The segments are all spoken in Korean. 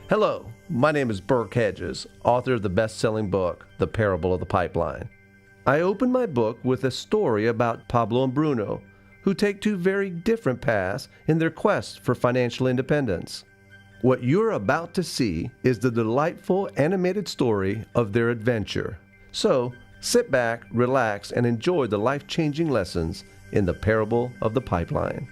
Hello, my name is Burke Hedges, author of the best-selling book, The Parable of the Pipeline. I open my book with a story about Pablo and Bruno, who take two very different paths in their quest for financial independence. What you're about to see is the delightful animated story of their adventure. So, sit back, relax, and enjoy the life-changing lessons in The Parable of the Pipeline.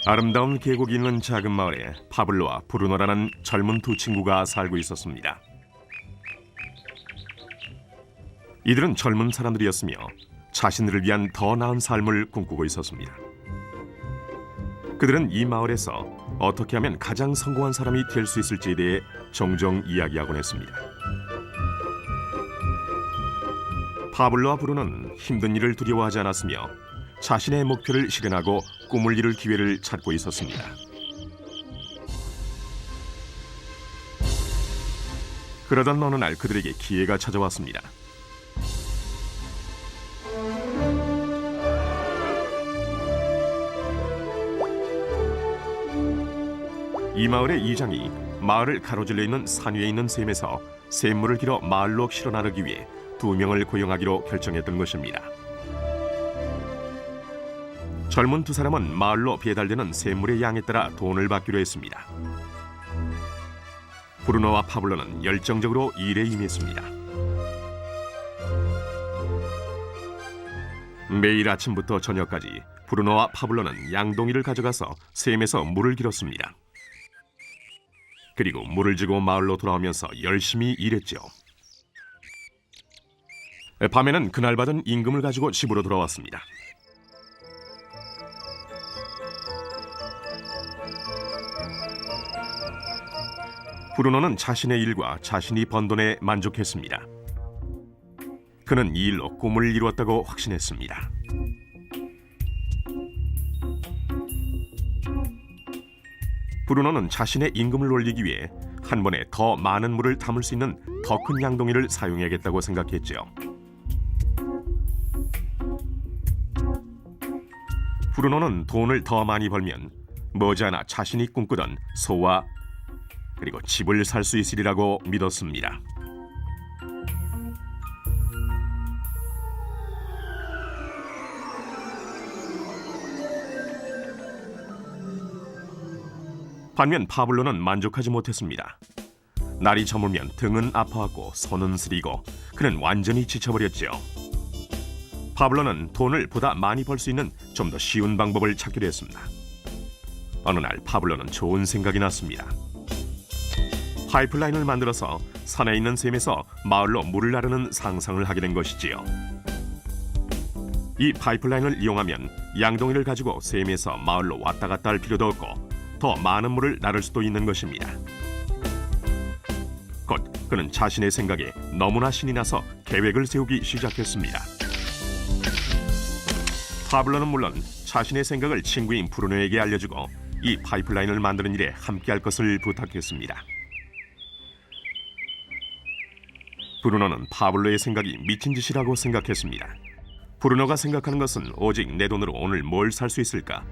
아름다운 계곡이 있는 작은 마을에 파블로와 브루노라는 젊은 두 친구가 살고 있었습니다. 이들은 젊은 사람들이었으며 자신들을 위한 더 나은 삶을 꿈꾸고 있었습니다. 그들은 이 마을에서 어떻게 하면 가장 성공한 사람이 될 수 있을지에 대해 종종 이야기하곤 했습니다. 파블로와 브루노는 힘든 일을 두려워하지 않았으며 자신의 목표를 실현하고 꿈을 이룰 기회를 찾고 있었습니다. 그러던 어느 날 그들에게 기회가 찾아왔습니다. 이 마을의 이장이 마을을 가로질러 있는 산 위에 있는 샘에서 샘물을 길어 마을로 실어 나르기 위해 2명을 고용하기로 결정했던 것입니다. 젊은 두 사람은 마을로 배달되는 샘물의 양에 따라 돈을 받기로 했습니다. 브루노와 파블로는 열정적으로 일에 임했습니다. 매일 아침부터 저녁까지 브루노와 파블로는 양동이를 가져가서 샘에서 물을 길었습니다. 그리고 물을 지고 마을로 돌아오면서 열심히 일했죠. 밤에는 그날 받은 임금을 가지고 집으로 돌아왔습니다. 브루노는 자신의 일과 자신이 번 돈에 만족했습니다. 그는 이 일로 꿈을 이루었다고 확신했습니다. 브루노는 자신의 임금을 올리기 위해 한 번에 더 많은 물을 담을 수 있는 더 큰 양동이를 사용해야겠다고 생각했죠. 브루노는 돈을 더 많이 벌면 머지않아 자신이 꿈꾸던 소와 그리고 집을 살 수 있으리라고 믿었습니다. 반면 파블로는 만족하지 못했습니다. 날이 저물면 등은 아파하고 손은 쓰리고 그는 완전히 지쳐버렸죠. 파블로는 돈을 보다 많이 벌 수 있는 좀 더 쉬운 방법을 찾기로 했습니다. 어느 날 파블로는 좋은 생각이 났습니다. 파이프라인을 만들어서 산에 있는 샘에서 마을로 물을 나르는 상상을 하게 된 것이지요. 이 파이프라인을 이용하면 양동이를 가지고 샘에서 마을로 왔다 갔다 할 필요도 없고 더 많은 물을 나를 수도 있는 것입니다. 곧 그는 자신의 생각에 너무나 신이 나서 계획을 세우기 시작했습니다. 파블로는 물론 자신의 생각을 친구인 브루노에게 알려주고 이 파이프라인을 만드는 일에 함께할 것을 부탁했습니다. 브루노는 파블로의 생각이 미친 짓이라고 생각했습니다. 브루노가 생각하는 것은 오직 내 돈으로 오늘 뭘 살 수 있을까?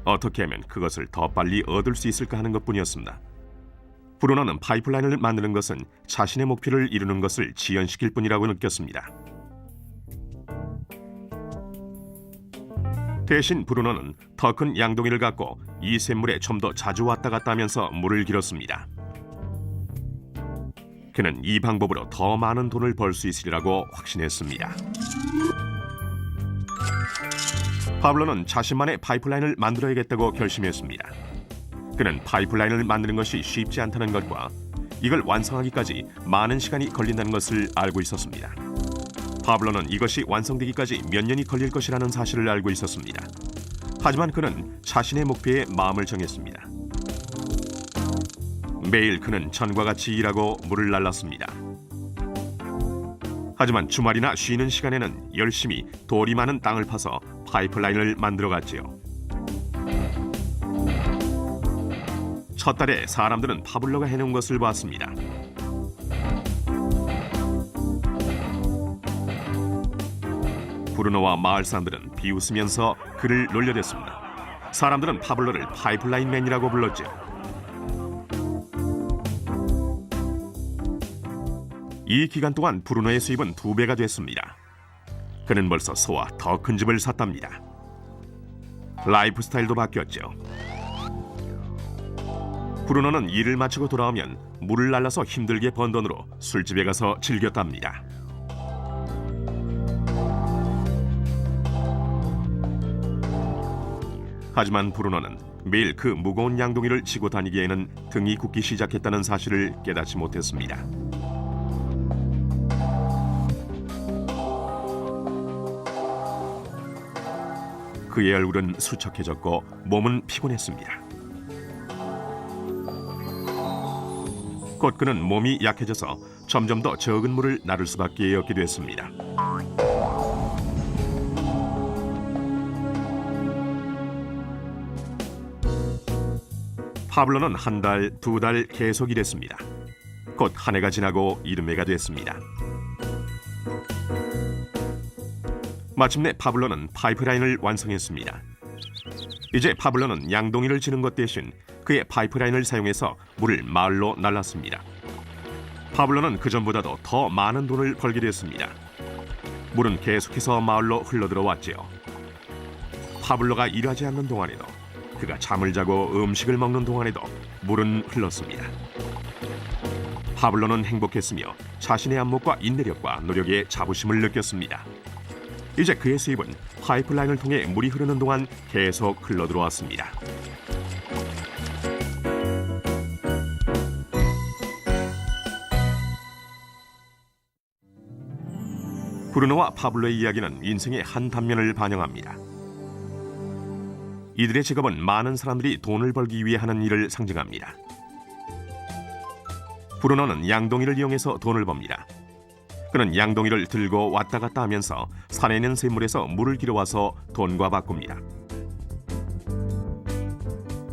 어떻게 하면 그것을 더 빨리 얻을 수 있을까 하는 것뿐이었습니다. 브루노는 파이프라인을 만드는 것은 자신의 목표를 이루는 것을 지연시킬 뿐이라고 느꼈습니다. 대신 브루노는 더 큰 양동이를 갖고 이 샘물에 좀 더 자주 왔다 갔다 하면서 물을 길었습니다. 그는 이 방법으로 더 많은 돈을 벌 수 있으리라고 확신했습니다. 파블로는 자신만의 파이프라인을 만들어야겠다고 결심했습니다. 그는 파이프라인을 만드는 것이 쉽지 않다는 것과 이걸 완성하기까지 많은 시간이 걸린다는 것을 알고 있었습니다. 파블로는 이것이 완성되기까지 몇 년이 걸릴 것이라는 사실을 알고 있었습니다. 하지만 그는 자신의 목표에 마음을 정했습니다. 매일 그는 전과 같이 일하고 물을 날랐습니다. 하지만 주말이나 쉬는 시간에는 열심히 돌이 많은 땅을 파서 파이프라인을 만들어갔지요. 첫 달에 사람들은 파블로가 해놓은 것을 봤습니다. 브루노와 마을 사람들은 비웃으면서 그를 놀려댔습니다. 사람들은 파블로를 파이프라인맨이라고 불렀죠. 이 기간 동안 브루노의 수입은 2배가 됐습니다. 그는 벌써 소와 더 큰 집을 샀답니다. 라이프 스타일도 바뀌었죠. 브루노는 일을 마치고 돌아오면 물을 날라서 힘들게 번 돈으로 술집에 가서 즐겼답니다. 하지만 브루노는 매일 그 무거운 양동이를 지고 다니기에는 등이 굽기 시작했다는 사실을 깨닫지 못했습니다. 그의 얼굴은 수척해졌고 몸은 피곤했습니다. 곧 그는 몸이 약해져서 점점 더 적은 물을 나를 수밖에 없게 됐습니다. 파블로는 1달, 2달 계속 일했습니다. 곧 한 해가 지나고 이듬해가 됐습니다. 마침내 파블로는 파이프라인을 완성했습니다. 이제 파블로는 양동이를 지는 것 대신 그의 파이프라인을 사용해서 물을 마을로 날랐습니다. 파블로는 그전보다도 더 많은 돈을 벌게 됐습니다. 물은 계속해서 마을로 흘러들어왔지요. 파블로가 일하지 않는 동안에도, 그가 잠을 자고 음식을 먹는 동안에도 물은 흘렀습니다. 파블로는 행복했으며 자신의 안목과 인내력과 노력에 자부심을 느꼈습니다. 이제 그의 수입은 파이프라인을 통해 물이 흐르는 동안 계속 흘러들어왔습니다. 브루노와 파블로의 이야기는 인생의 한 단면을 반영합니다. 이들의 직업은 많은 사람들이 돈을 벌기 위해 하는 일을 상징합니다. 브루노는 양동이를 이용해서 돈을 법니다. 그는 양동이를 들고 왔다 갔다 하면서 산에 있는 샘물에서 물을 길어와서 돈과 바꿉니다.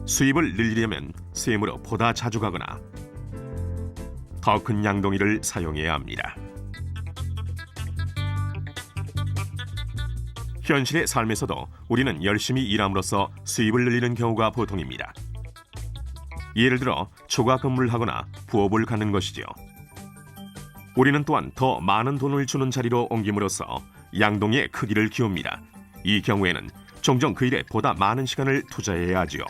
수입을 늘리려면 샘으로 보다 자주 가거나 더 큰 양동이를 사용해야 합니다. 현실의 삶에서도 우리는 열심히 일함으로써 수입을 늘리는 경우가 보통입니다. 예를 들어 초과 근무를 하거나 부업을 갖는 것이죠. 우리는 또한 더 많은 돈을 주는 자리로 옮김으로써 양동이의 크기를 키웁니다. 이 경우에는 종종 그 일에 보다 많은 시간을 투자해야 하지요.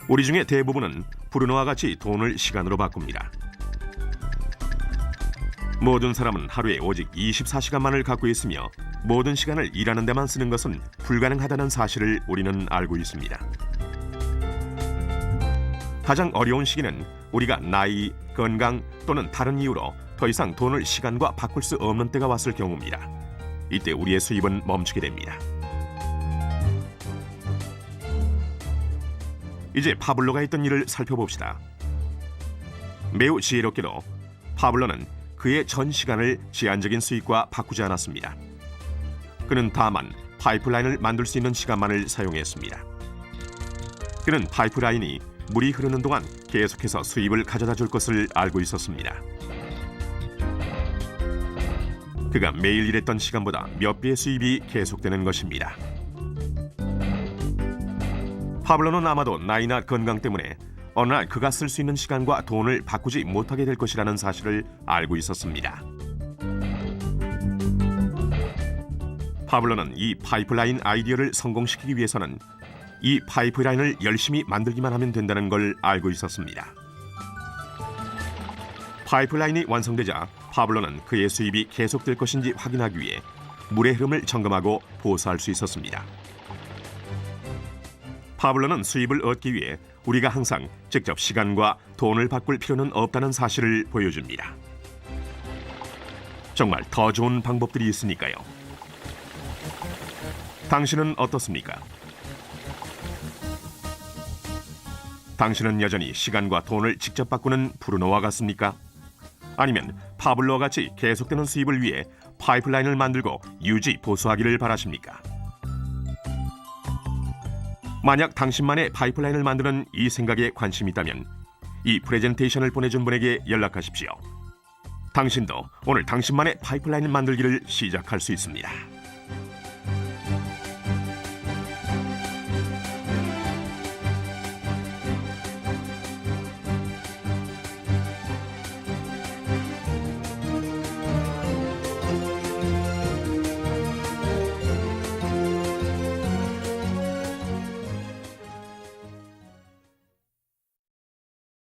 우리 중에 대부분은 브루노와 같이 돈을 시간으로 바꿉니다. 모든 사람은 하루에 오직 24시간만을 갖고 있으며 모든 시간을 일하는 데만 쓰는 것은 불가능하다는 사실을 우리는 알고 있습니다. 가장 어려운 시기는 우리가 나이, 건강 또는 다른 이유로 더 이상 돈을 시간과 바꿀 수 없는 때가 왔을 경우입니다. 이때 우리의 수입은 멈추게 됩니다. 이제 파블로가 했던 일을 살펴봅시다. 매우 지혜롭게도 파블로는 그의 전 시간을 제한적인 수익과 바꾸지 않았습니다. 그는 다만 파이프라인을 만들 수 있는 시간만을 사용했습니다. 그는 파이프라인이 물이 흐르는 동안 계속해서 수입을 가져다 줄 것을 알고 있었습니다. 그가 매일 일했던 시간보다 몇 배의 수입이 계속되는 것입니다. 파블로는 아마도 나이나 건강 때문에 어느 날 그가 쓸 수 있는 시간과 돈을 바꾸지 못하게 될 것이라는 사실을 알고 있었습니다. 파블로는 이 파이프라인 아이디어를 성공시키기 위해서는 이 파이프라인을 열심히 만들기만 하면 된다는 걸 알고 있었습니다. 파이프라인이 완성되자 파블로는 그의 수입이 계속될 것인지 확인하기 위해 물의 흐름을 점검하고 보수할 수 있었습니다. 파블로는 수입을 얻기 위해 우리가 항상 직접 시간과 돈을 바꿀 필요는 없다는 사실을 보여줍니다. 정말 더 좋은 방법들이 있으니까요. 당신은 어떻습니까? 당신은 여전히 시간과 돈을 직접 바꾸는 브루노와 같습니까? 아니면 파블로와 같이 계속되는 수입을 위해 파이프라인을 만들고 유지 보수하기를 바라십니까? 만약 당신만의 파이프라인을 만드는 이 생각에 관심이 있다면 이 프레젠테이션을 보내준 분에게 연락하십시오. 당신도 오늘 당신만의 파이프라인을 만들기를 시작할 수 있습니다.